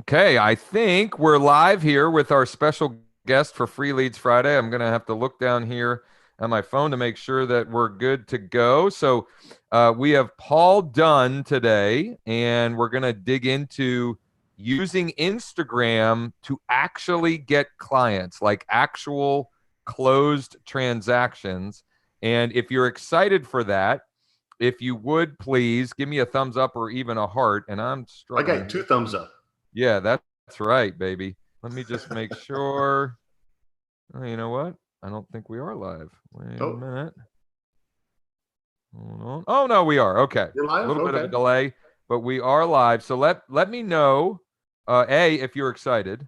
Okay, I think we're live here with our special guest for Free Leads Friday. I'm going to have to look down here on my phone to make sure that we're good to go. So, we have Paul Dunn today, and we're going to dig into using Instagram to actually get clients, like actual closed transactions. And if you're excited for that, if you would please give me a thumbs up or even a heart, and I'm I struggling got two here. thumbs up. Yeah, that's right, baby. Let me just make sure. Oh, you know what? I don't think we are live. Wait a Oh, minute. Hold on. Oh no, we are. Okay. you're A live? little bit of a Okay. delay, but we are live. So let me know, A, if you're excited,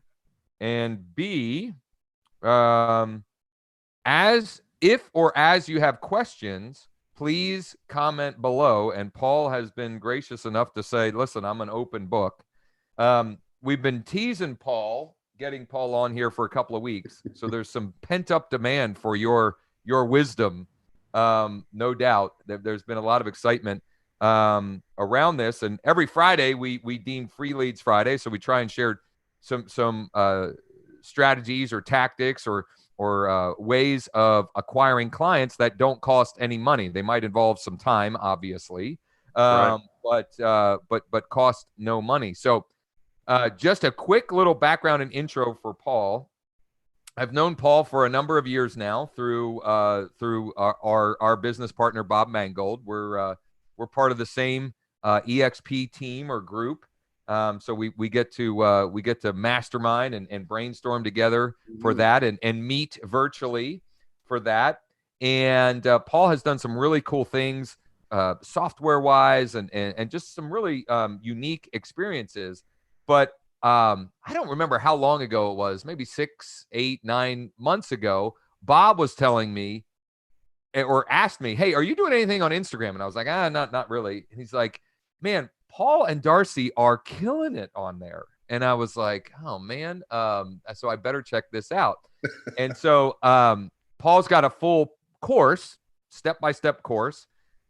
and B, um, as you have questions, please comment below. And Paul has been gracious enough to say, listen, I'm an open book. We've been teasing Paul, getting Paul on here for a couple of weeks. So there's some pent up demand for your wisdom. No doubt that there's been a lot of excitement around this. And every Friday we deem Free Leads Friday. So we try and share some strategies or tactics or ways of acquiring clients that don't cost any money. They might involve some time, obviously, Right. but cost no money. So just a quick little background and intro for Paul. I've known Paul for a number of years now through our business partner Bob Mangold. We're part of the same EXP team or group. So we get to mastermind and brainstorm together for Mhm. that and meet virtually for that. And Paul has done some really cool things software wise and just some really unique experiences. But I don't remember how long ago it was, maybe 6, 8, 9 months ago. Bob was telling me or asked me, "Hey, are you doing anything on Instagram?" And I was like, not really. And he's like, "Man, Paul and Darcy are killing it on there." And I was like, "Oh man, so I better check this out." And so Paul's got a full course, step by step course.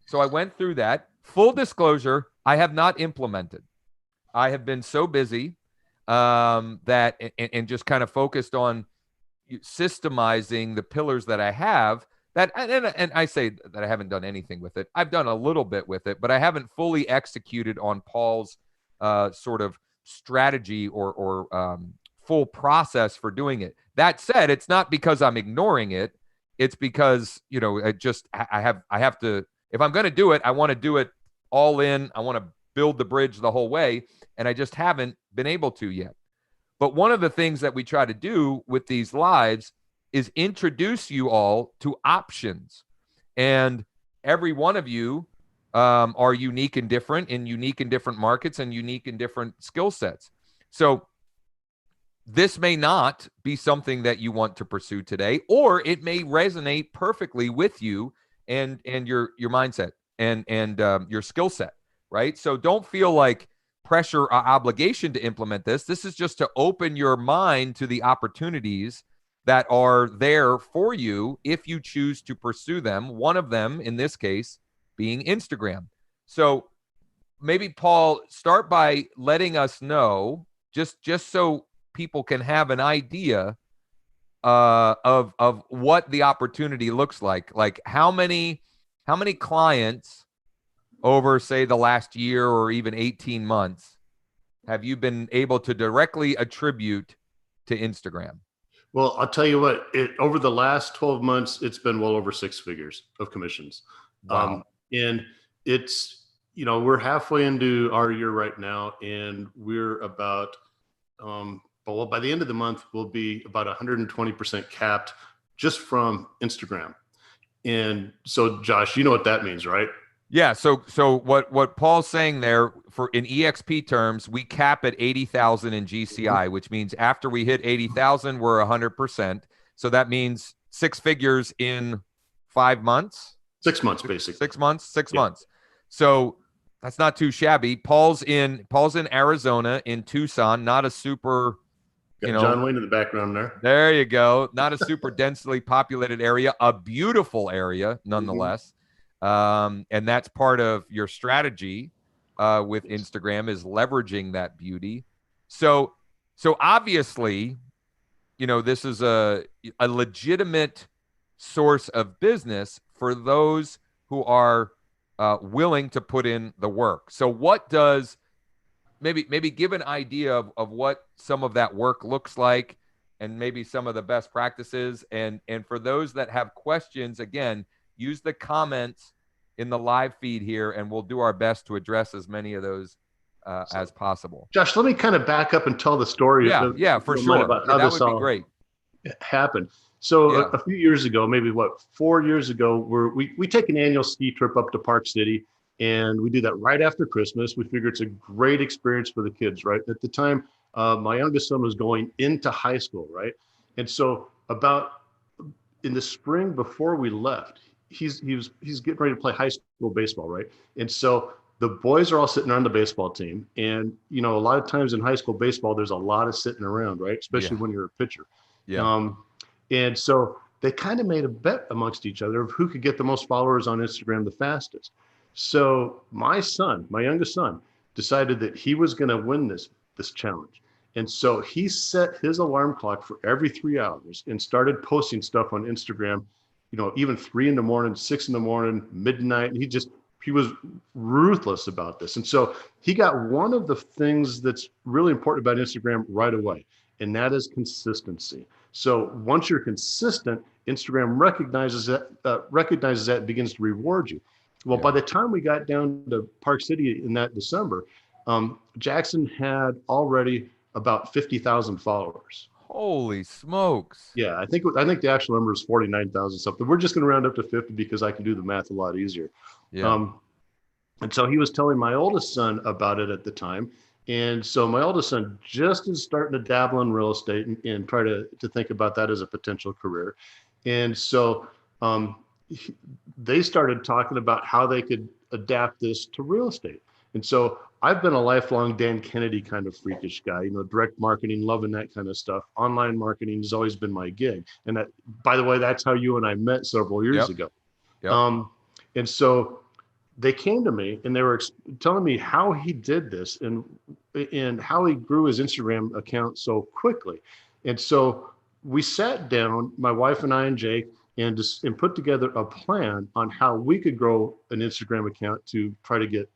So I went through that. Full disclosure, I have not implemented. I have been so busy that and just kind of focused on systemizing the pillars that I have that and I say that I haven't done anything with it. I've done a little bit with it, but I haven't fully executed on Paul's sort of strategy or full process for doing it. That said, it's not because I'm ignoring it. It's because I have to, if I'm going to do it, I want to do it all in. I want to build the bridge the whole way, and I just haven't been able to yet. But one of the things that we try to do with these lives is introduce you all to options. And every one of you are unique and different, in unique in different markets and unique in different skill sets. So this may not be something that you want to pursue today, or it may resonate perfectly with you and your mindset and your skill set, right? So don't feel like pressure or obligation to implement this. This is just to open your mind to the opportunities that are there for you if you choose to pursue them. One of them, in this case, being Instagram. So maybe Paul, start by letting us know just so people can have an idea of what the opportunity looks like. Like how many clients over say the last year or even 18 months have you been able to directly attribute to Instagram? Well, I'll tell you what, over the last 12 months, it's been well over six figures of commissions. Wow. And it's, we're halfway into our year right now, and we're about, well, by the end of the month, we'll be about 120% capped just from Instagram. And so, Josh, you know what that means, right? Yeah, so what Paul's saying there, for in EXP terms, we cap at 80,000 in Mhm. GCI, which means after we hit 80,000, we're 100%. So that means six figures in 5 months, 6 months, six, basically. 6 months, six Yeah. months. So that's not too shabby. Paul's in Arizona, in Tucson, not a super, you Got know, John Wayne in the background there. there you go. Not a super densely populated area, a beautiful area Mhm. nonetheless. And that's part of your strategy with Instagram is leveraging that beauty. So, so obviously, this is a legitimate source of business for those who are willing to put in the work. So, what does maybe give an idea of what some of that work looks like, and maybe some of the best practices. And for those that have questions, again, use the comments in the live feed here, and we'll do our best to address as many of those as possible. Josh, let me kind of back up and tell the story, Yeah, if yeah, you for don't mind, sure. about Yeah, how that this would be all great. happened. So Yeah. a few years ago, maybe 4 years ago, we take an annual ski trip up to Park City, and we do that right after Christmas. We figure it's a great experience for the kids, right? At the time, my youngest son was going into high school, right? And so about in the spring before we left, he's getting ready to play high school baseball, right? And so the boys are all sitting on the baseball team, and a lot of times in high school baseball, there's a lot of sitting around, right? Especially Yeah. when you're a pitcher. Yeah. And so they kind of made a bet amongst each other of who could get the most followers on Instagram the fastest. So my youngest son, decided that he was going to win this challenge. And so he set his alarm clock for every 3 hours and started posting stuff on Instagram, even 3 in the morning, 6 in the morning, midnight. And he was ruthless about this. And so he got one of the things that's really important about Instagram right away, and that is consistency. So once you're consistent, Instagram recognizes that and begins to reward you. Well, by the time we got down to Park City in that December, Jackson had already about 50,000 followers. Holy smokes. Yeah, I think the actual number is 49,000 something. We're just going to round up to 50 because I can do the math a lot easier. Yeah. And so he was telling my oldest son about it at the time. And so my oldest son just is starting to dabble in real estate and try to think about that as a potential career. And so they started talking about how they could adapt this to real estate. And so I've been a lifelong Dan Kennedy kind of freakish guy, direct marketing, loving that kind of stuff. Online marketing has always been my gig. And that, by the way, that's how you and I met several years ago. Yep. And so they came to me and they were telling me how he did this and how he grew his Instagram account so quickly. And so we sat down, my wife and I and Jake, and put together a plan on how we could grow an Instagram account to try to get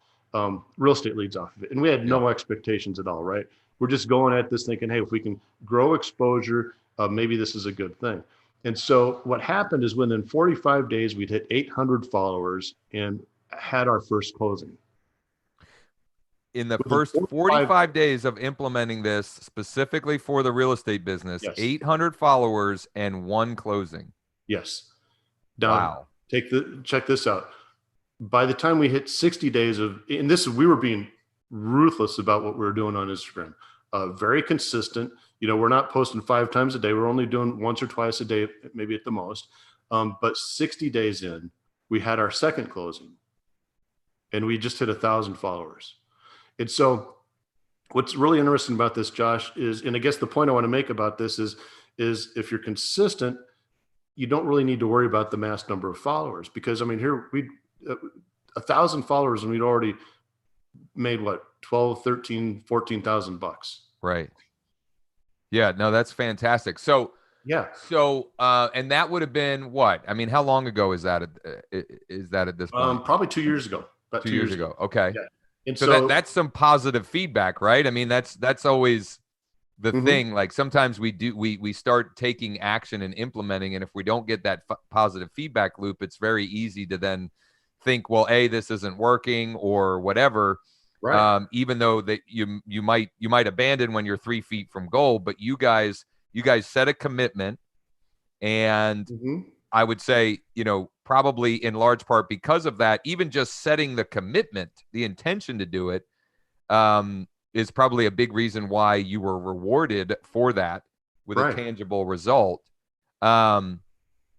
real estate leads off of it. And we had no expectations at all, right? We're just going at this thinking, hey, if we can grow exposure, maybe this is a good thing. And so what happened is within 45 days, we'd hit 800 followers and had our first closing. In the first 45 days of implementing this specifically for the real estate business, 800 followers and one closing. Yes. Wow. Check this out. By the time we hit 60 days we were being ruthless about what we were doing on Instagram. Very consistent. We're not posting 5 times a day. We're only doing once or twice a day, maybe at the most. But 60 days in, we had our second closing, and we just hit 1,000 followers. And so what's really interesting about this, Josh, is, and I guess the point I want to make about this is if you're consistent, you don't really need to worry about the mass number of followers, because here we 1,000 followers and we'd already made what, 12, 13, 14,000 bucks. Right. Yeah, no, that's fantastic. So, yeah. So, and that would have been what? How long ago is that? Is that at this point? Probably 2 years ago. About 2 years ago. Okay. Yeah. And so that's some positive feedback, right? That's always the thing. Like sometimes we start taking action and implementing, and if we don't get that positive feedback loop, it's very easy to then think, well, this isn't working or whatever. Right. Even though that you might abandon when you're 3 feet from goal, but you guys set a commitment, and I would say, probably in large part because of that, even just setting the commitment, the intention to do it, is probably a big reason why you were rewarded for that with a tangible result.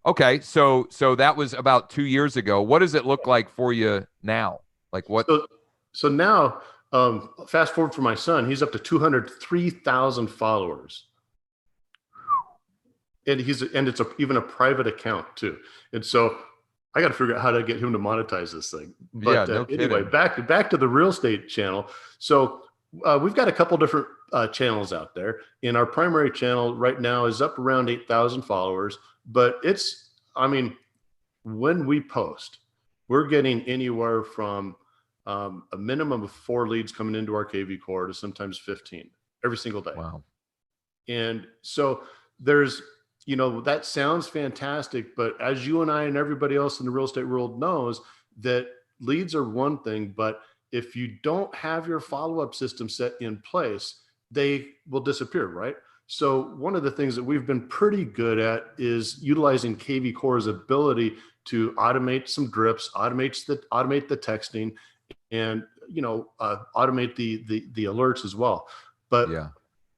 Okay, so that was about 2 years ago. What does it look like for you now? Like what? So now, fast forward for my son, he's up to 203,000 followers. And it's even a private account too. And so I got to figure out how to get him to monetize this thing. But no anyway, back to the real estate channel. So We've got a couple different channels out there, and our primary channel right now is up around 8,000 followers. But it's, I mean, when we post, we're getting anywhere from a minimum of 4 leads coming into our KV core to sometimes 15 every single day. Wow. And so there's, that sounds fantastic, but as you and I and everybody else in the real estate world knows, that leads are one thing, but if you don't have your follow-up system set in place, they will disappear, right? So one of the things that we've been pretty good at is utilizing KV Core's ability to automate some drips, automate the texting, and automate the alerts as well. But Yeah.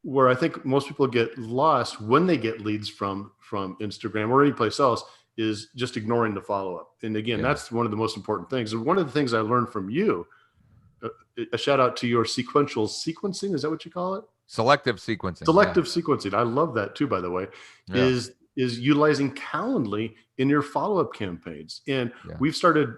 where I think most people get lost when they get leads from Instagram or any place else is just ignoring the follow-up. And again, that's one of the most important things. And one of the things I learned from you, a shout out to your sequential sequencing. Is that what you call it? Selective sequencing. Selective sequencing. I love that too, by the way, is utilizing Calendly in your follow-up campaigns. And we've started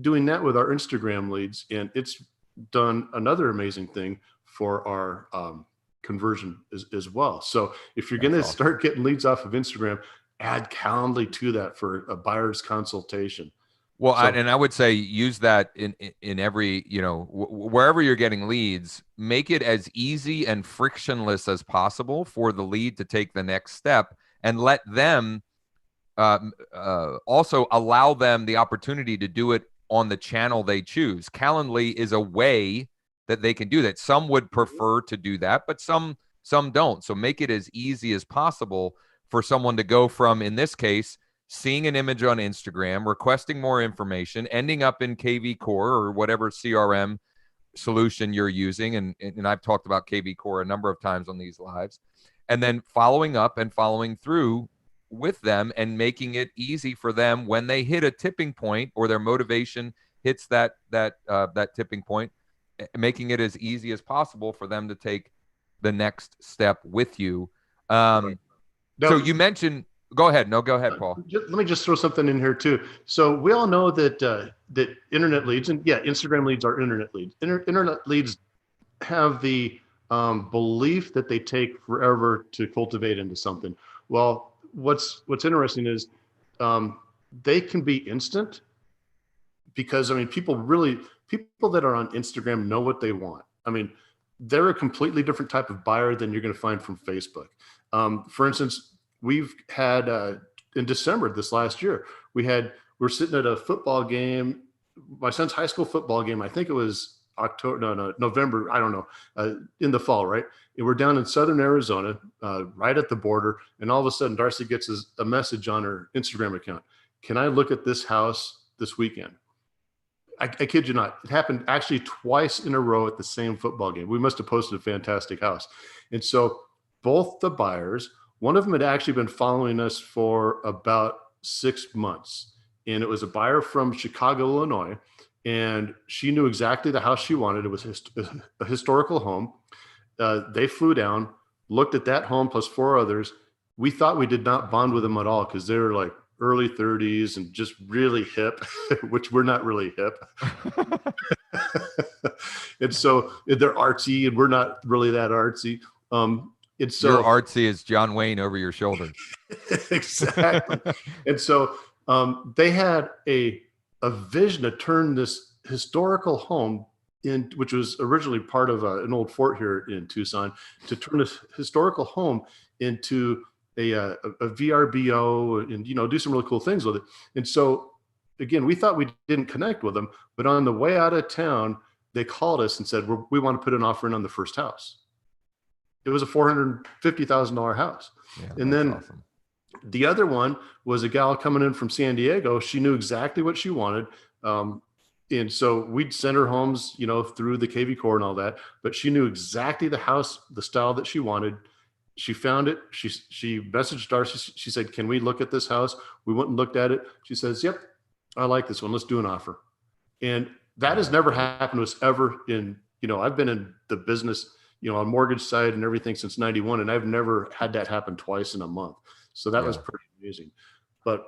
doing that with our Instagram leads, and it's done another amazing thing for our conversion as well. So if you're going to start getting leads off of Instagram, add Calendly to that for a buyer's consultation. Well, and I would say use that in every, wherever you're getting leads, make it as easy and frictionless as possible for the lead to take the next step, and let them also allow them the opportunity to do it on the channel they choose. Calendly is a way that they can do that. Some would prefer to do that, but some don't. So make it as easy as possible for someone to go from, in this case, seeing an image on Instagram, requesting more information, ending up in KV Core or whatever CRM solution you're using. And I've talked about KV Core a number of times on these lives. And then following up and following through with them and making it easy for them when they hit a tipping point or their motivation hits that tipping point, making it as easy as possible for them to take the next step with you. So you mentioned, go ahead, Paul. Let me just throw something in here too. So we all know that that internet leads, and Instagram leads are internet leads. Internet leads have the belief that they take forever to cultivate into something. Well, what's interesting is they can be instant, because people that are on Instagram know what they want. They're a completely different type of buyer than you're going to find from Facebook. For instance, we've had in December this last year, we're sitting at a football game, my son's high school football game. I think it was November, I don't know, in the fall, right? And we're down in southern Arizona, right at the border, and all of a sudden Darcy gets a message on her Instagram account. Can I look at this house this weekend? I kid you not. It happened actually twice in a row at the same football game. We must have posted a fantastic house. And so both the buyers, one of them had actually been following us for about 6 months. And it was a buyer from Chicago, Illinois. And she knew exactly the house she wanted. It was a historical home. They flew down, looked at that home plus 4 others. We thought we did not bond with them at all because they were like early 30s and just really hip, which we're not really hip. And so they're artsy and we're not really that artsy. And so you're artsy as John Wayne over your shoulder. Exactly. And so they had a vision to turn this historical home in, which was originally part of an old fort here in Tucson, to turn this historical home into a VRBO and, do some really cool things with it. And so again, we thought we didn't connect with them, but on the way out of town, they called us and said, we want to put an offer in on the first house. It was a $450,000 house. Yeah, and then awesome. The other one was a gal coming in from San Diego. She knew exactly what she wanted. And so we'd send her homes, through the KV Core and all that, but she knew exactly the house, the style that she wanted. She found it. She messaged Darcy. She said, can we look at this house? We went and looked at it. She says, yep, I like this one. Let's do an offer. And that has never happened to us ever in, I've been in the business, on mortgage side and everything since 91. And I've never had that happen twice in a month. So that was pretty amazing. But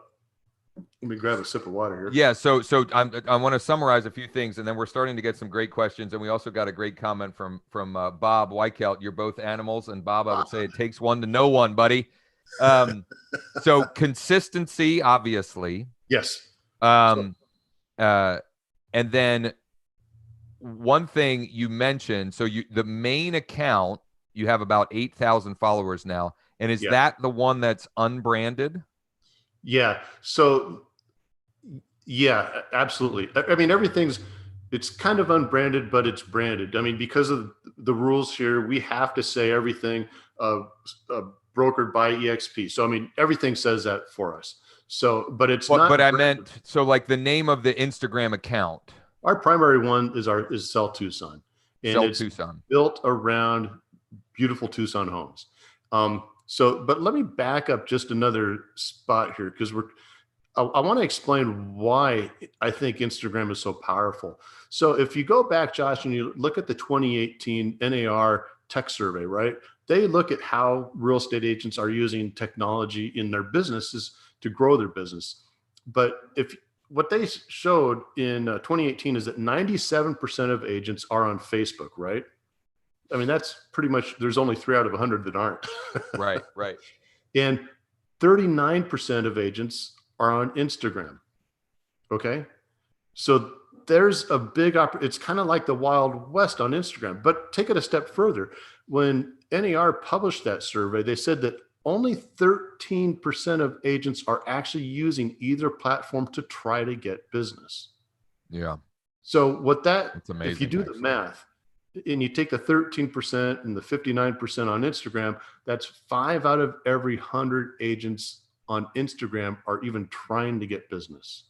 Let me grab a sip of water here. Yeah, so I want to summarize a few things, and then we're starting to get some great questions, and we also got a great comment from Bob Weichelt. You're both animals, and Bob, I would say it takes one to know one, buddy. So consistency, obviously. Yes. Um, and then one thing you mentioned, so the main account, you have about 8,000 followers now, and is Yeah. that the one that's unbranded? Yeah. So yeah, absolutely. I mean, it's kind of unbranded, but it's branded. I mean, because of the rules here, we have to say everything brokered by EXP. So, I mean, everything says that for us. So, but it's not. But I branded. meant, so like the name of the Instagram account. Our primary one is Sell Tucson, and Sell it's Tucson. built around beautiful Tucson homes. But let me back up just another spot here because I want to explain why I think Instagram is so powerful. So if you go back, Josh, and you look at the 2018 NAR tech survey, right? They look at how real estate agents are using technology in their businesses to grow their business. But if what they showed in 2018 is that 97% of agents are on Facebook, right? I mean, that's pretty much, there's only 3 out of 100 that aren't. Right, right. And 39% of agents are on Instagram. Okay. So there's a big it's kind of like the Wild West on Instagram, but take it a step further. When NAR published that survey, they said that only 13% of agents are actually using either platform to try to get business. Yeah. So It's amazing, if you do the math and you take the 13% and the 59% on Instagram, that's 5 out of every 100 agents on Instagram are even trying to get business.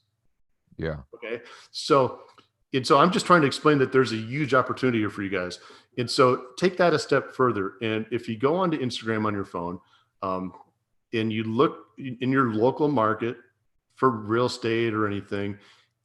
Yeah. Okay. So I'm just trying to explain that there's a huge opportunity here for you guys. And so take that a step further. And if you go onto Instagram on your phone, and you look in your local market for real estate or anything,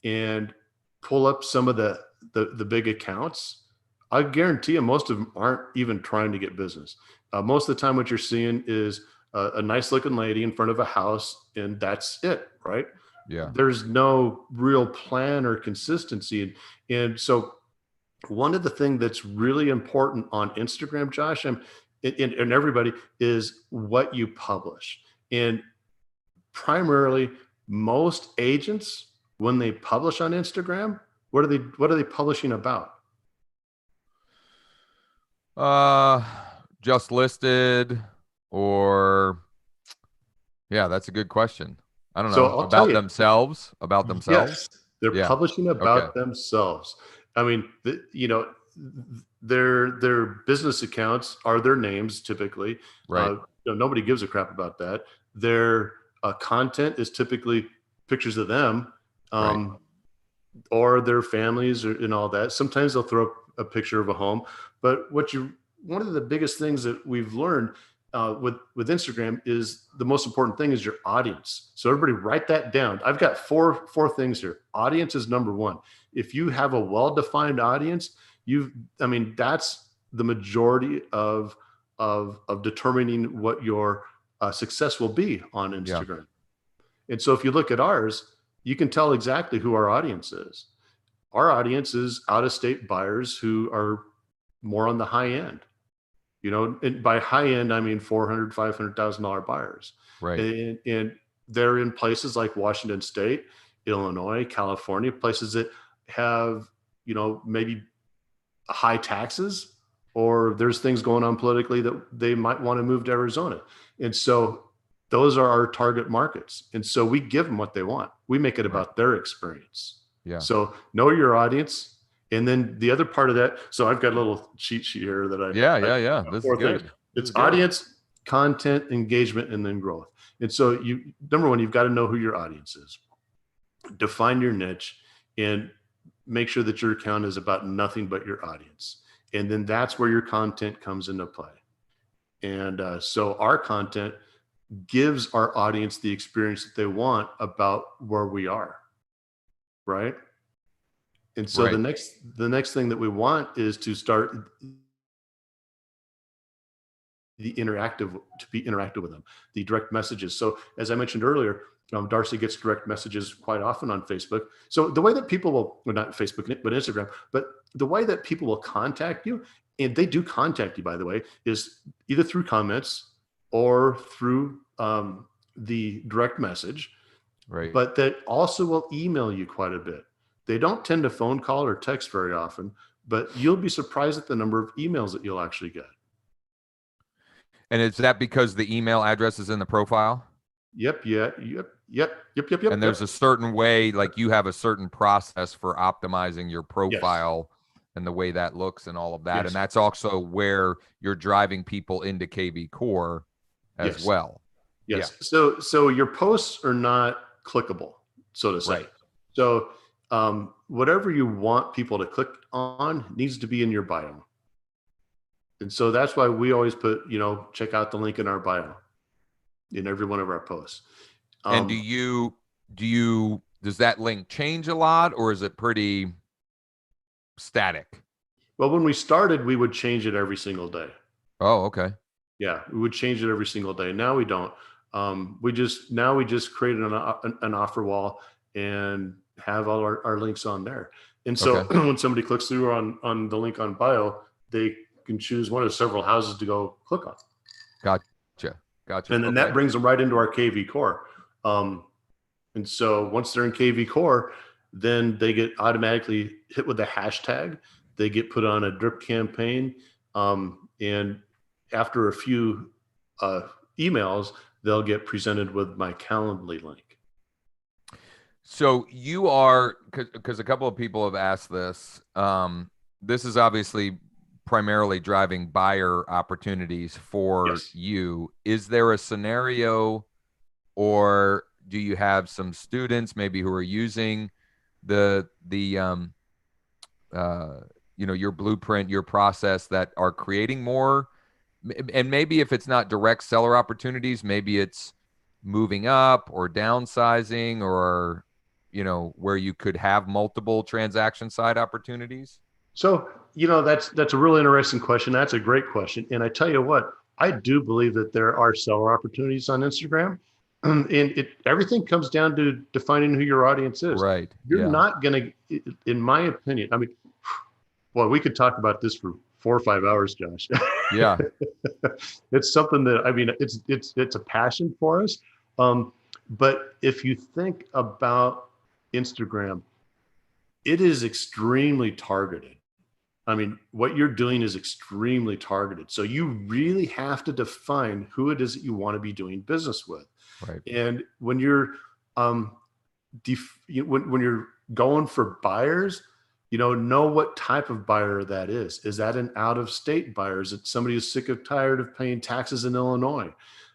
and pull up some of the big accounts, I guarantee you most of them aren't even trying to get business. Most of the time, what you're seeing is a nice looking lady in front of a house, and that's it, right? Yeah. There's no real plan or consistency. And so one of the things that's really important on Instagram, Josh, and everybody, is what you publish. And primarily, most agents, when they publish on Instagram, what are they publishing about? Just listed, or yeah, that's a good question. I don't So know. I'll tell About you, themselves? About themselves? yes, they're Yeah. publishing Okay. about themselves. I mean, their business accounts are their names typically. Right. Nobody gives a crap about that. Their content is typically pictures of them, Right. or their families, and all that. Sometimes they'll throw up a picture of a home, but one of the biggest things that we've learned with Instagram is the most important thing is your audience. So everybody write that down. I've got four things here. Audience is number one. If you have a well-defined audience, that's the majority of determining what your success will be on Instagram. Yeah. And so if you look at ours, you can tell exactly who our audience is. Our audience is out-of-state buyers who are more on the high end. And by high end, I mean $400,000, $500,000 buyers. Right. And they're in places like Washington State, Illinois, California, places that have, maybe high taxes, or there's things going on politically that they might want to move to Arizona. And so those are our target markets. And so we give them what they want. We make it about their experience. Yeah. So know your audience. And then the other part of that, so I've got a little cheat sheet here that Yeah. This is good. It's audience, content, engagement, and then growth. And so number one, you've got to know who your audience is. Define your niche and make sure that your account is about nothing but your audience. And then that's where your content comes into play. And so our content gives our audience the experience that they want about where we are. Right. And so the next thing that we want is to start to be interactive with them, the direct messages. So as I mentioned earlier, Darcy gets direct messages quite often on Facebook. So the way that people will, well, not Facebook, but Instagram, but the way that people will contact you, and they do contact you, by the way, is either through comments or through the direct message, Right. but they also will email you quite a bit. They don't tend to phone call or text very often, but you'll be surprised at the number of emails that you'll actually get. And is that because the email address is in the profile? Yep, yeah, yep, And there's yep. a certain way, like you have a certain process for optimizing your Yes, profile and the way that looks and all of that. And yes, that's also where you're driving people into KV Core as yes, well. Yeah. yes. So your posts are not clickable, so to say. Right. So whatever you want people to click on needs to be in your bio. And so that's why we always put, check out the link in our bio in every one of our posts. And does that link change a lot, or is it pretty static? Well, when we started, we would change it every single day. Oh, okay. Yeah, we would change it every single day. Now we don't. We just created an offer wall and have all our links on there. And so Okay. when somebody clicks through on the link on bio, they can choose one of several houses to go click on. Gotcha. And then that brings them right into our KV core. And so once they're in KV core, then they get automatically hit with the hashtag. They get put on a drip campaign. And after a few emails, they'll get presented with my Calendly link. So you are, because a couple of people have asked this. This is obviously primarily driving buyer opportunities for Yes. you. Is there a scenario, or do you have some students maybe who are using the your blueprint, your process, that are creating more? And maybe if it's not direct seller opportunities, maybe it's moving up or downsizing, or where you could have multiple transaction side opportunities. So, that's a really interesting question. That's a great question. And I tell you what, I do believe that there are seller opportunities on Instagram. And everything comes down to defining who your audience is. Right. You're Yeah. not going to, in my opinion, I mean, well, we could talk about this for 4 or 5 hours, Josh. Yeah. It's something that, I mean, it's a passion for us. But if you think about Instagram, it is extremely targeted. I mean, what you're doing is extremely targeted. So you really have to define who it is that you want to be doing business with. Right. And when you're when you're going for buyers, know what type of buyer that is. Is that an out-of-state buyer? Is it somebody who's sick of tired of paying taxes in Illinois?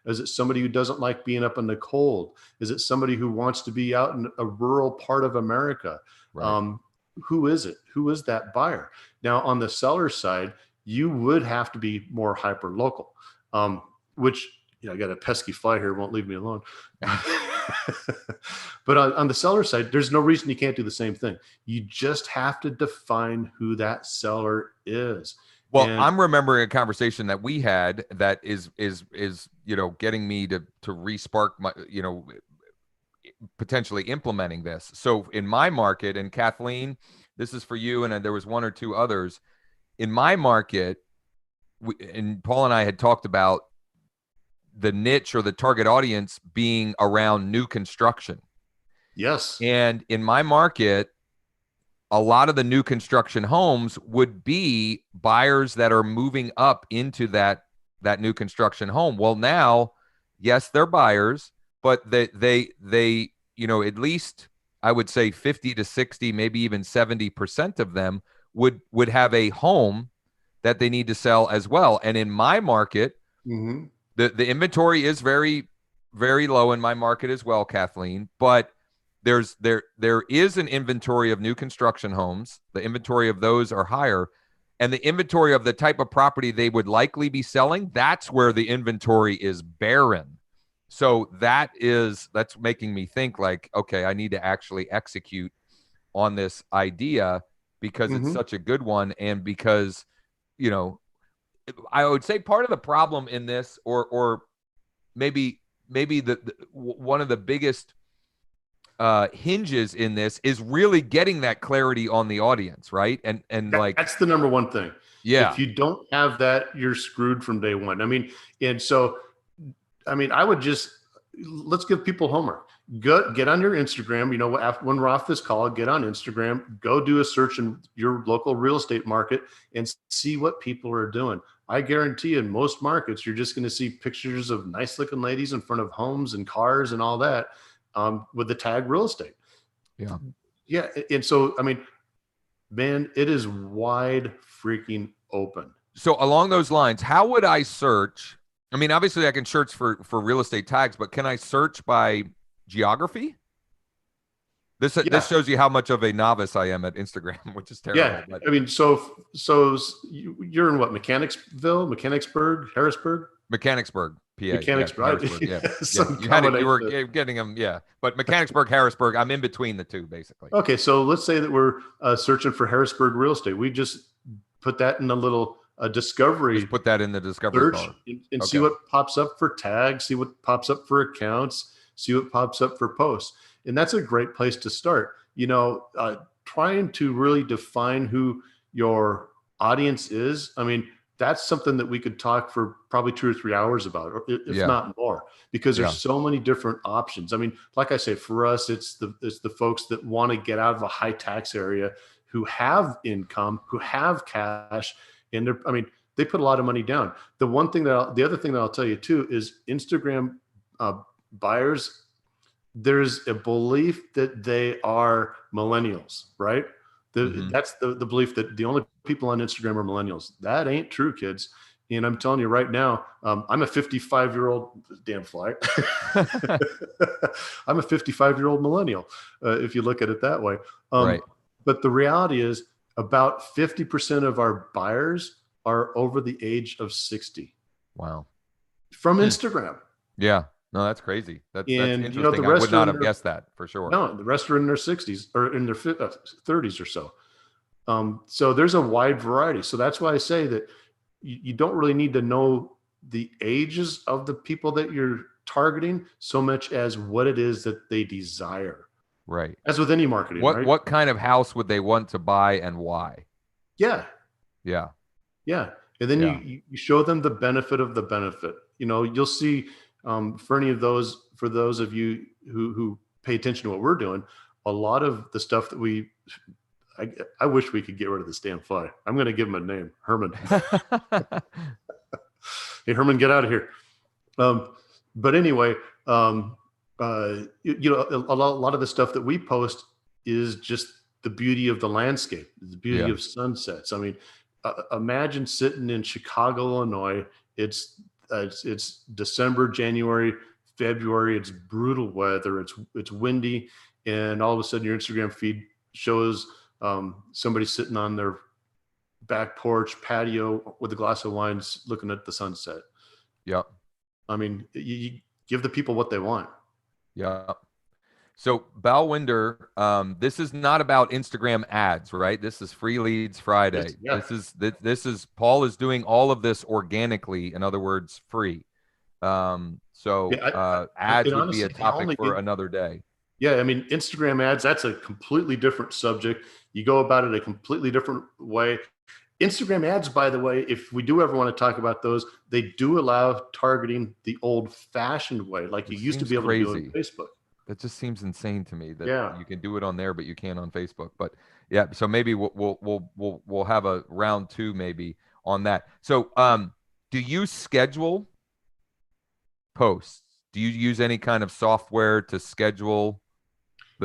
Is it somebody who doesn't like being up in the cold? Is it somebody who wants to be out in a rural part of America? Right. Who is it? Who is that buyer? Now, on the seller side, you would have to be more hyper local, which, I got a pesky fly here, won't leave me alone. But on the seller side, there's no reason you can't do the same thing. You just have to define who that seller is. Well, And I'm remembering a conversation that we had that is getting me to re-spark my potentially implementing this. So in my market, and Kathleen, this is for you, and there was one or two others in my market, and Paul and I had talked about the niche or the target audience being around new construction. yes, And in my market, a lot of the new construction homes would be buyers that are moving up into that new construction home. Well, now, yes, they're buyers, but they at least I would say 50 to 60, maybe even 70% of them would have a home that they need to sell as well. And in my market, mm-hmm. the inventory is very, very low in my market as well, Kathleen, but there is an inventory of new construction homes. The inventory of those are higher, and the inventory of the type of property they would likely be selling, that's where the inventory is barren. So that's making me think like, okay, I need to actually execute on this idea because it's such a good one. And because, I would say part of the problem in this, or maybe the one of the biggest hinges in this is really getting that clarity on the audience, right? And like, That's the number one thing. yeah, If you don't have that, you're screwed from day one. I mean, and so, I mean, I would just, let's give people homework. Go get on your Instagram. You know, when we're off this call, get on Instagram, go do a search in your local real estate market and see what people are doing. I guarantee in most markets, you're just going to see pictures of nice looking ladies in front of homes and cars and all that, with the tag real estate. yeah. Yeah. And so, I mean, man, it is wide freaking open. So along those lines, how would I search? I mean, obviously I can search for real estate tags, but can I search by geography? This shows you how much of a novice I am at Instagram, which is terrible. Yeah. But I mean, so you're in what, Mechanicsburg, Harrisburg? Mechanicsburg, PA. Mechanicsburg. Yeah, Harrisburg, yeah. You were getting them, yeah. But Mechanicsburg, Harrisburg, I'm in between the two, basically. Okay, so let's say that we're searching for Harrisburg real estate. We just put that in a little discovery. Just put that in the discovery bar and see what pops up for tags, see what pops up for accounts, see what pops up for posts. And that's a great place to start. You know, trying to really define who your audience is. I mean, that's something that we could talk for probably 2 or 3 hours about, or if not more, because there's so many different options. I mean, like I say, for us, it's the folks that want to get out of a high tax area, who have income, who have cash, and they put a lot of money down. The other thing that I'll tell you too is Instagram buyers. There's a belief that they are millennials, right? That's the belief that the only people on Instagram are millennials. That ain't true, kids. And I'm telling you right now, I'm a 55-year-old damn fly. I'm a 55-year-old millennial, if you look at it that way. Right. But the reality is about 50% of our buyers are over the age of 60. Wow. From Instagram. Yeah. No, that's crazy. That's interesting. You know, the rest I would not have guessed that for sure. No, the rest are in their 60s or in their 30s or so. So there's a wide variety. So that's why I say that you don't really need to know the ages of the people that you're targeting so much as what it is that they desire. Right. As with any marketing. What kind of house would they want to buy and why? Yeah. Yeah. Yeah. And then you show them the benefit of the benefit. You know, you'll see for those of you who pay attention to what we're doing, a lot of the stuff that I wish we could get rid of this damn fly. I'm going to give him a name, Herman. Hey, Herman, get out of here. But anyway, you know, a lot of the stuff that we post is just the beauty of the landscape, the beauty of sunsets. I mean, imagine sitting in Chicago, Illinois. It's December, January, February. It's brutal weather. It's windy, and all of a sudden your Instagram feed shows somebody sitting on their back porch patio with a glass of wine, looking at the sunset. Yeah. I mean, you give the people what they want. Yeah. So Balwinder, this is not about Instagram ads, right? This is Free Leads Friday. This is Paul is doing all of this organically. In other words, free. Ads would be a topic for another day. Yeah, I mean, Instagram ads, that's a completely different subject. You go about it a completely different way. Instagram ads, by the way, if we do ever want to talk about those, they do allow targeting the old-fashioned way, like you used to be able to do on Facebook. That just seems insane to me that you can do it on there, but you can't on Facebook. But yeah, so maybe we'll have a round 2 maybe on that. So do you schedule posts? Do you use any kind of software to schedule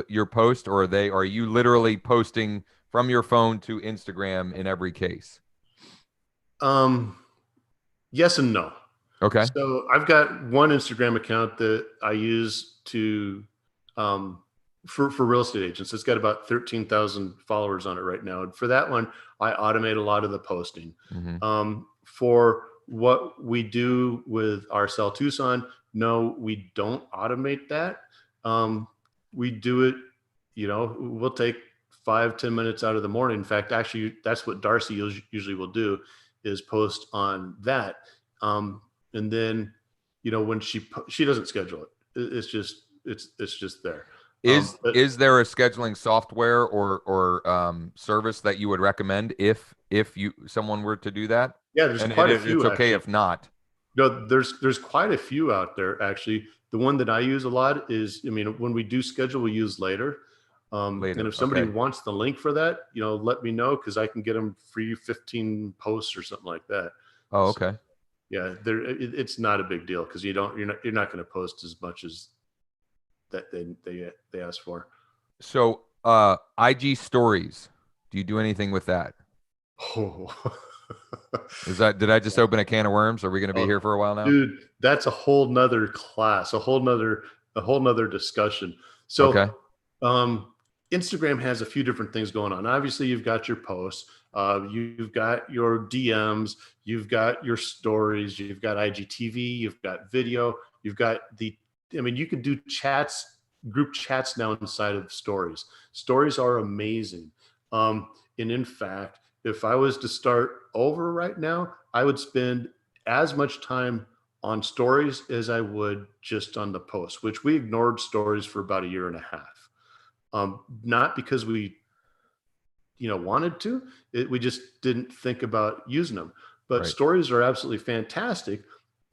your post, or are you literally posting from your phone to Instagram in every case? Yes and no. Okay. So I've got one Instagram account that I use to for real estate agents. It's got about 13,000 followers on it right now. And for that one, I automate a lot of the posting. For what we do with our Sell Tucson, no, we don't automate that. We do it, you know, we'll take 5-10 minutes out of the morning. In fact, actually, that's what Darcy usually will do, is post on that. And then, you know, when she doesn't schedule it, it's just there. But Is there a scheduling software or service that you would recommend if you someone were to do that? yeah, there's And quite a it's few okay actually. if not. No, there's quite a few out there actually. The one that I use a lot is, I mean, when we do schedule, we use Later. And Later. if somebody Okay. wants the link for that, let me know because I can get them free 15 posts or something like that. Oh, So okay. yeah, it's not a big deal because you're not going to post as much as that they ask for. So, IG stories. Do you do anything with that? Oh. Did I just open a can of worms? Are we going to be Oh, here for a while now? dude, that's a whole nother class, a whole nother discussion. So, Okay. um, Instagram has a few different things going on. Obviously, you've got your posts, you've got your DMs, you've got your stories, you've got IGTV, you've got video, you've got I mean, you can do chats, group chats now inside of stories. Stories are amazing. And in fact, if I was to start over right now, I would spend as much time on stories as I would just on the post, which we ignored stories for about a year and a half. Not because we, wanted to, we just didn't think about using them. But Right. stories are absolutely fantastic.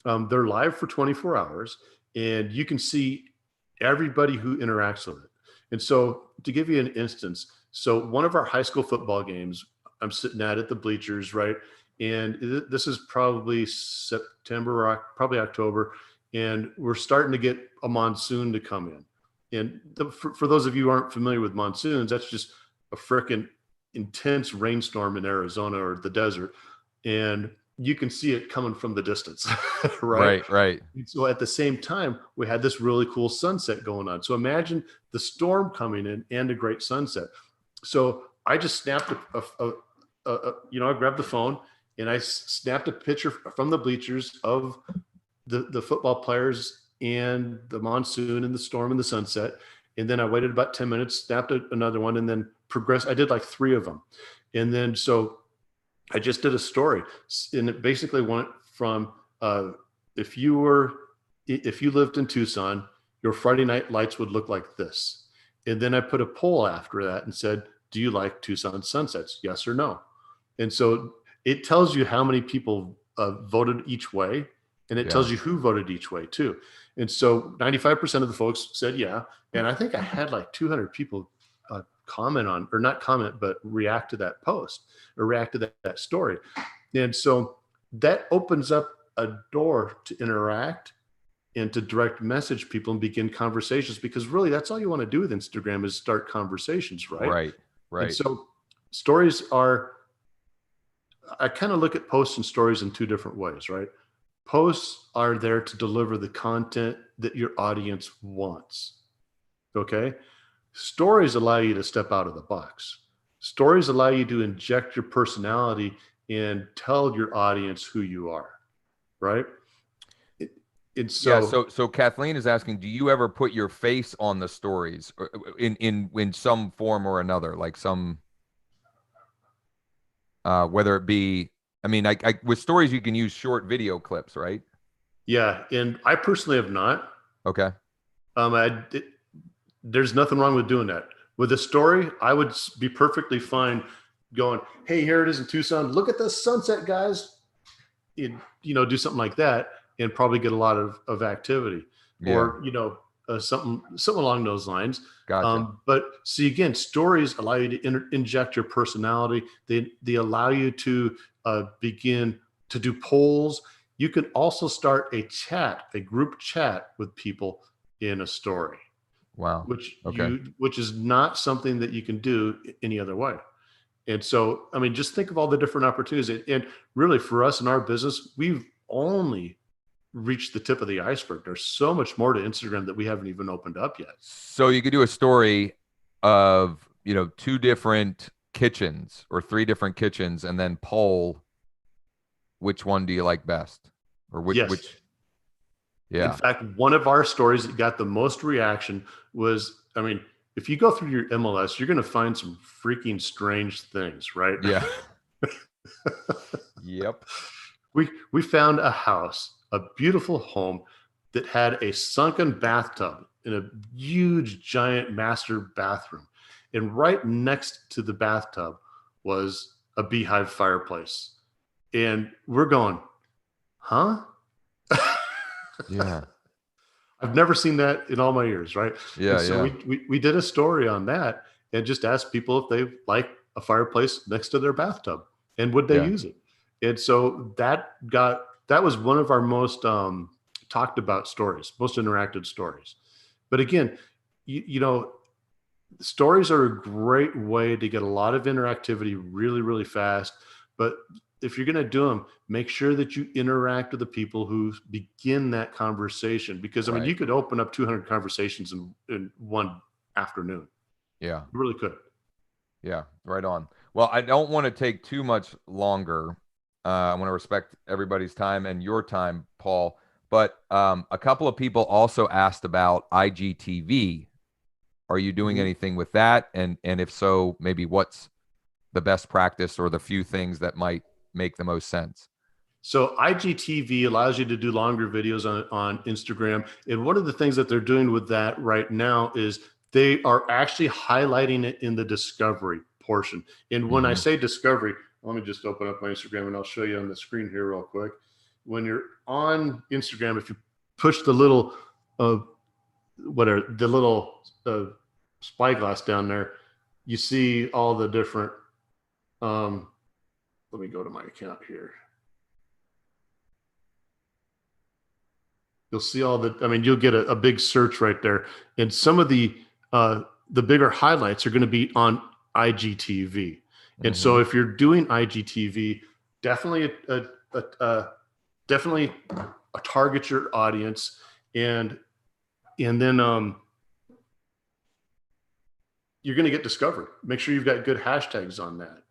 They're live for 24 hours and you can see everybody who interacts with it. And so to give you an instance, so one of our high school football games, I'm sitting at the bleachers, right? And this is probably September or probably October. And we're starting to get a monsoon to come in. And for those of you who aren't familiar with monsoons, that's just a freaking intense rainstorm in Arizona or the desert. And you can see it coming from the distance, right? Right. Right. So at the same time, we had this really cool sunset going on. So imagine the storm coming in and a great sunset. So I just snapped I grabbed the phone and I snapped a picture from the bleachers of the football players and the monsoon and the storm and the sunset. And then I waited about 10 minutes, snapped another one, and then progressed. I did like 3 of them. And then so I just did a story, and it basically went from if you lived in Tucson, your Friday night lights would look like this. And then I put a poll after that and said, do you like Tucson sunsets? Yes or no? And so it tells you how many people voted each way, and it Yeah. tells you who voted each way too. And so 95% of the folks said yeah. And I think I had like 200 people comment on, or not comment, but react to that post or react to that story. And so that opens up a door to interact and to direct message people and begin conversations, because really that's all you want to do with Instagram is start conversations, right? Right. And Right. so stories are, I kind of look at posts and stories in 2 different ways, right? Posts are there to deliver the content that your audience wants. Okay. Stories allow you to step out of the box. Stories allow you to inject your personality and tell your audience who you are, right? And Yeah, so, so Kathleen is asking, do you ever put your face on the stories in some form or another, like some whether it be, I mean, with stories you can use short video clips, right? yeah, and I personally have not. Okay. Um, I, it, there's nothing wrong with doing that. With a story, I would be perfectly fine going, "Hey, here it is in Tucson. Look at the sunset, guys." Do something like that and probably get a lot of activity, Yeah. or something along those lines. Gotcha. But see, again, stories allow you to inject your personality. They allow you to begin to do polls. You can also start a group chat with people in a story, Wow. Okay. which is not something that you can do any other way. And so, I mean, just think of all the different opportunities. And really, for us in our business, we've only reached the tip of the iceberg. There's so much more to Instagram that we haven't even opened up yet. So you could do a story of, 2 different kitchens or 3 different kitchens and then poll which one do you like best or Yes. which In yeah. fact, one of our stories that got the most reaction was, I mean, if you go through your MLS, you're going to find some freaking strange things, right? Yeah. Yep. We found a house, a beautiful home that had a sunken bathtub in a huge, giant master bathroom. And right next to the bathtub was a beehive fireplace. And we're going, huh? Yeah. I've never seen that in all my years, right? And Yeah. so Yeah. we did a story on that and just asked people if they like a fireplace next to their bathtub and would they Yeah. use it. And so that was one of our most talked about stories, most interactive stories. But again, you know, stories are a great way to get a lot of interactivity really, really fast. But if you're going to do them, make sure that you interact with the people who begin that conversation. Because I mean, Right. you could open up 200 conversations in one afternoon. Yeah. You really could. Yeah. Right on. Well, I don't want to take too much longer. I want to respect everybody's time and your time, Paul. But a couple of people also asked about IGTV. Are you doing Mhm. anything with that? And if so, maybe what's the best practice or the few things that might make the most sense? So IGTV allows you to do longer videos on Instagram. And one of the things that they're doing with that right now is they are actually highlighting it in the discovery portion. And when I Mm-hmm. say discovery, let me just open up my Instagram and I'll show you on the screen here real quick. When you're on Instagram, if you push the little the little spyglass down there, you see all the different let me go to my account here. You'll see all the, I mean, you'll get a big search right there. And some of the bigger highlights are going to be on IGTV. And Mm-hmm. so if you're doing IGTV, definitely definitely target your audience and then you're going to get discovered. Make sure you've got good hashtags on that.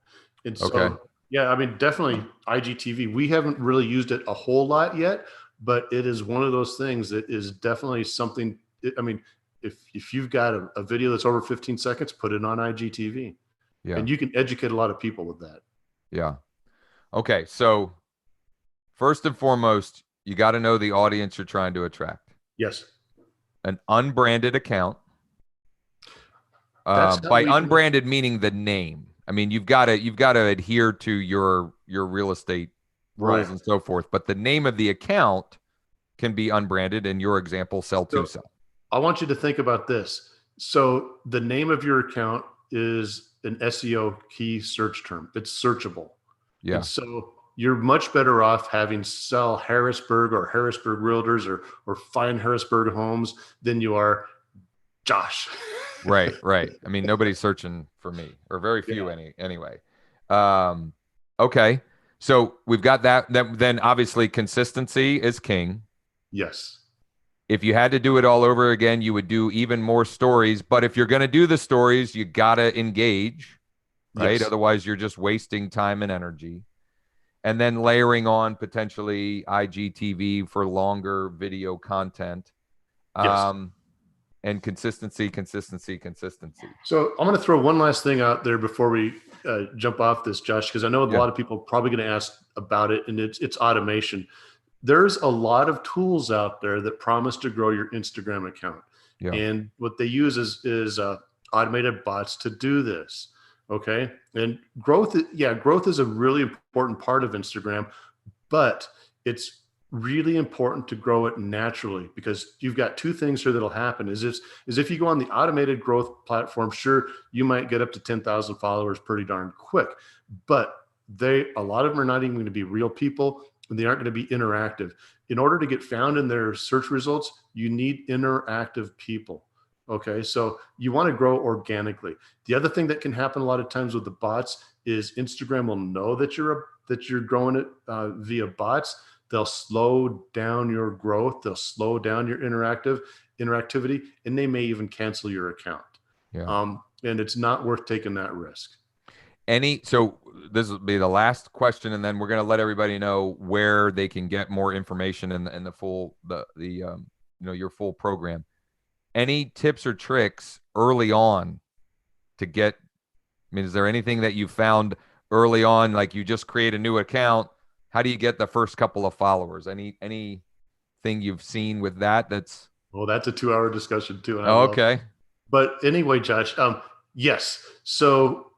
And Okay. so, yeah, I mean, definitely IGTV. We haven't really used it a whole lot yet, but it is one of those things that is definitely something. I mean, if you've got a video that's over 15 seconds, put it on IGTV, Yeah. and you can educate a lot of people with that. Yeah. Okay. So first and foremost, you got to know the audience you're trying to attract. Yes, An unbranded account. that's how By we. unbranded meaning the name. I mean, you've got to adhere to your real estate Right. rules and so forth. But the name of the account can be unbranded. In your example, sell to So sell. I want you to think about this. So the name of your account is an SEO key search term. It's searchable. And Yeah. so you're much better off having sell Harrisburg or Harrisburg Realtors or find Harrisburg homes than you are Josh. Right. Right. I mean, nobody's searching for me, or very few Yeah. anyway. Um, okay. So we've got that. Then obviously consistency is king. Yes. If you had to do it all over again, you would do even more stories. But if you're going to do the stories, you got to engage, right? Yes. Otherwise, you're just wasting time and energy. And then layering on potentially IGTV for longer video content. Yes. Um, and consistency, consistency, consistency. So I'm going to throw one last thing out there before we jump off this, Josh, because I know a Yeah. lot of people are probably going to ask about it, and it's automation. There's a lot of tools out there that promise to grow your Instagram account, Yeah. and what they use is automated bots to do this. Okay, and growth is a really important part of Instagram, but it's really important to grow it naturally because you've got two things here that'll happen is if you go on the automated growth platform, sure, you might get up to 10,000 followers pretty darn quick, but a lot of them are not even going to be real people and they aren't going to be interactive. In order to get found in their search results, you need interactive people. Okay, so you want to grow organically. The other thing that can happen a lot of times with the bots is Instagram will know that you're growing it via bots. They'll slow down your growth. They'll slow down your interactivity, and they may even cancel your account. Yeah. And it's not worth taking that risk. So this will be the last question, and then we're going to let everybody know where they can get more information in the full your full program. Any tips or tricks early on to get? I mean, is there anything that you found early on, like you just create a new account? How do you get the first couple of followers? Anything you've seen with that? That's Well, that's a 2 hour discussion too, and I Oh, love. okay. But anyway, Josh, yes. So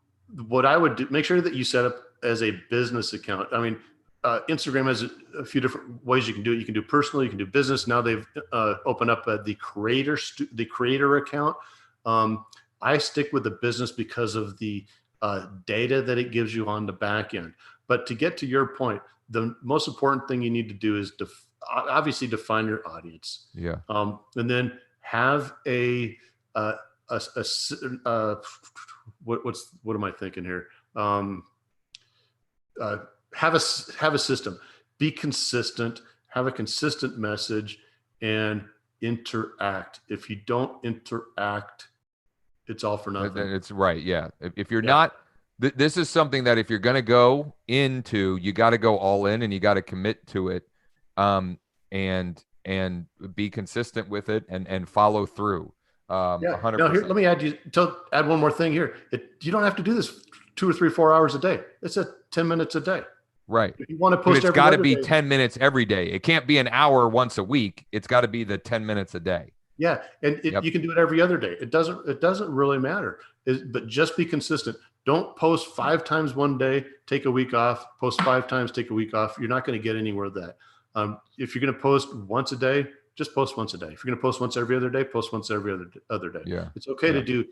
what I would do, make sure that you set up as a business account. I mean, Instagram has a few different ways you can do it. You can do personal, you can do business. Now they've opened up the creator account. Um, I stick with the business because of the data that it gives you on the back end. But to get to your point, the most important thing you need to do is obviously define your audience, Yeah. and then have uh, a what am I thinking here? Uh, have a system. Be consistent. Have a consistent message and interact. If you don't interact, it's all for nothing. It's right. Yeah. If you're Yeah. not, this is something that if you're going to go into, you got to go all in and you got to commit to it, and be consistent with it and follow through, Yeah. Now here, 100%. let me add one more thing here. You don't have to do this 2 or 3, 4 hours a day. It's a 10 minutes a day. Right. If you want to But post it's every got to other be day, 10 minutes every day. It can't be an hour once a week. It's got to be the 10 minutes a day. yeah, and Yep. you can do it every other day. It doesn't really matter. But just be consistent. Don't post 5 times one day, take a week off. Post 5 times, take a week off. You're not going to get anywhere with that. If you're going to post once a day, just post once a day. If you're going to post once every other day, post once every other day. Yeah. It's okay Yeah. to do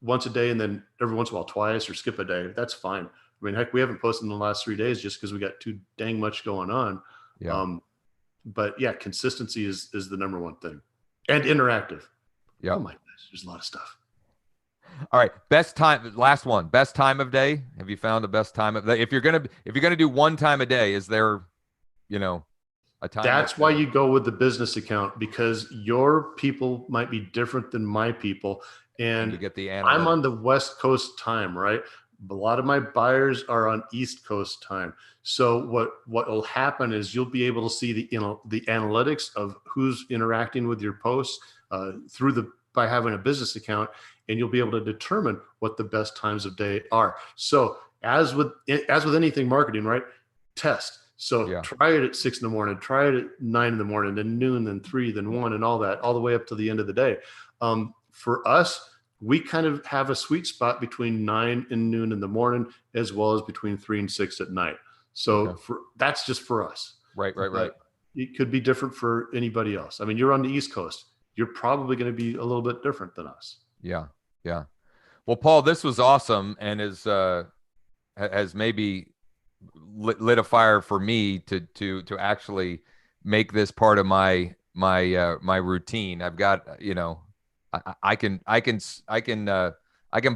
once a day and then every once in a while twice or skip a day. That's fine. I mean, heck, we haven't posted in the last 3 days just because we got too dang much going on. Yeah. But yeah, consistency is the number one thing, and interactive. Yeah. Oh my gosh, there's a lot of stuff. All right. Best time, last one. Best time of day. Have you found the best time of day? If you're gonna do one time a day, is there, a time? That's why you go with the business account, because your people might be different than my people. and And you get the I'm analytics. on the West Coast time, right? A lot of my buyers are on East Coast time. So what will happen is you'll be able to see the analytics of who's interacting with your posts by having a business account, and you'll be able to determine what the best times of day are. So as with anything marketing, right? Test. So Yeah. try it at 6 in the morning, try it at 9 in the morning, then noon, then 3, then 1, and all that, all the way up to the end of the day. For us, we kind of have a sweet spot between 9 and noon in the morning, as well as between 3 and 6 at night. So Okay. that's just for us. Right. But it could be different for anybody else. I mean, you're on the East Coast. You're probably going to be a little bit different than us. Yeah. Yeah. Well, Paul, this was awesome, and has maybe lit a fire for me to actually make this part of my routine. I've got, I can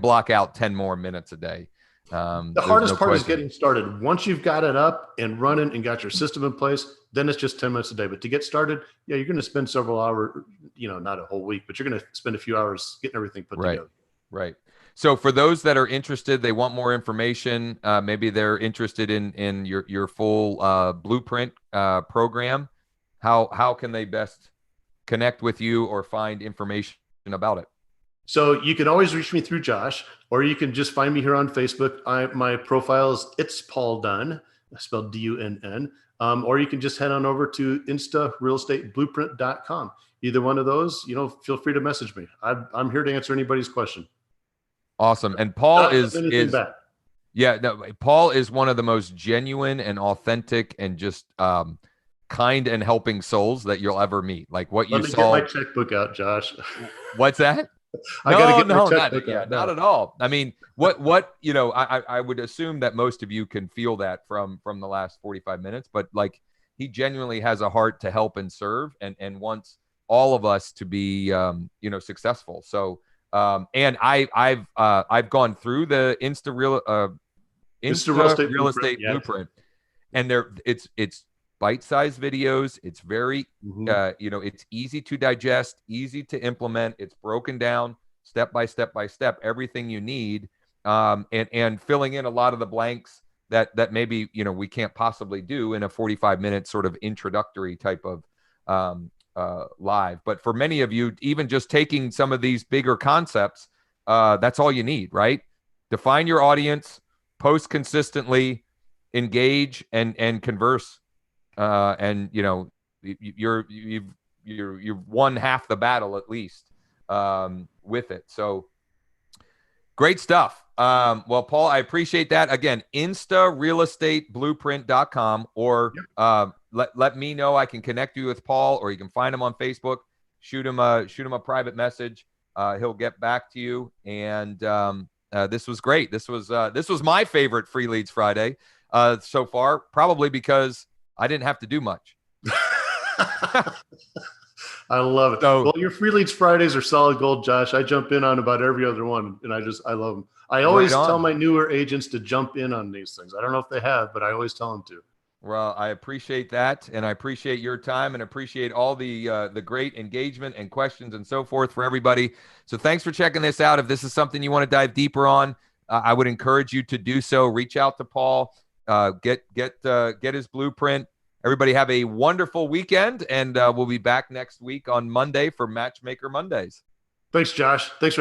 block out 10 more minutes a day. The There's hardest no part is question. getting started. Once you've got it up and running and got your system in place, then it's just 10 minutes a day. But to get started, yeah, you're going to spend several hours, not a whole week, but you're going to spend a few hours getting everything put Right. together. Right. So for those that are interested, they want more information. Maybe they're interested in your full blueprint program. How can they best connect with you or find information about it? So you can always reach me through Josh, or you can just find me here on Facebook. My profile is It's Paul Dunn, spelled Dunn. Or you can just head on over to instarealestateblueprint.com. Either one of those, feel free to message me. I'm here to answer anybody's question. Awesome. And Paul Not is bad. yeah, no, Paul is one of the most genuine and authentic and just kind and helping souls that you'll ever meet. Like what you Let me saw. get my checkbook out, Josh. What's that? I gotta get my not checkbook yeah, out. not at all. I mean, I would assume that most of you can feel that from the last 45 minutes, but like he genuinely has a heart to help and serve and wants all of us to be successful. So and I've gone through the Insta Real Estate Yes. Blueprint, and it's bite-sized videos. It's very it's easy to digest, easy to implement. It's broken down step by step by step, everything you need, and filling in a lot of the blanks that maybe we can't possibly do in a 45-minute sort of introductory type of live. But for many of you, even just taking some of these bigger concepts, that's all you need, right? Define your audience, post consistently, engage and converse. And you've you've won half the battle at least with it. So great stuff. Well, Paul, I appreciate that. Again, instarealestateblueprint.com, or let me know. I can connect you with Paul, or you can find him on Facebook. Shoot him a private message. He'll get back to you. And this was great. This was my favorite Free Leads Friday so far, probably because I didn't have to do much. I love it. So, well, your Free Leads Fridays are solid gold, Josh. I jump in on about every other one, and I love them. I always tell my newer agents to jump in on these things. I don't know if they have, but I always tell them to. Well, I appreciate that, and I appreciate your time, and appreciate all the great engagement and questions and so forth for everybody. So thanks for checking this out. If this is something you want to dive deeper on, I would encourage you to do so. Reach out to Paul, get his blueprint. Everybody have a wonderful weekend, and we'll be back next week on Monday for Matchmaker Mondays. Thanks, Josh. Thanks for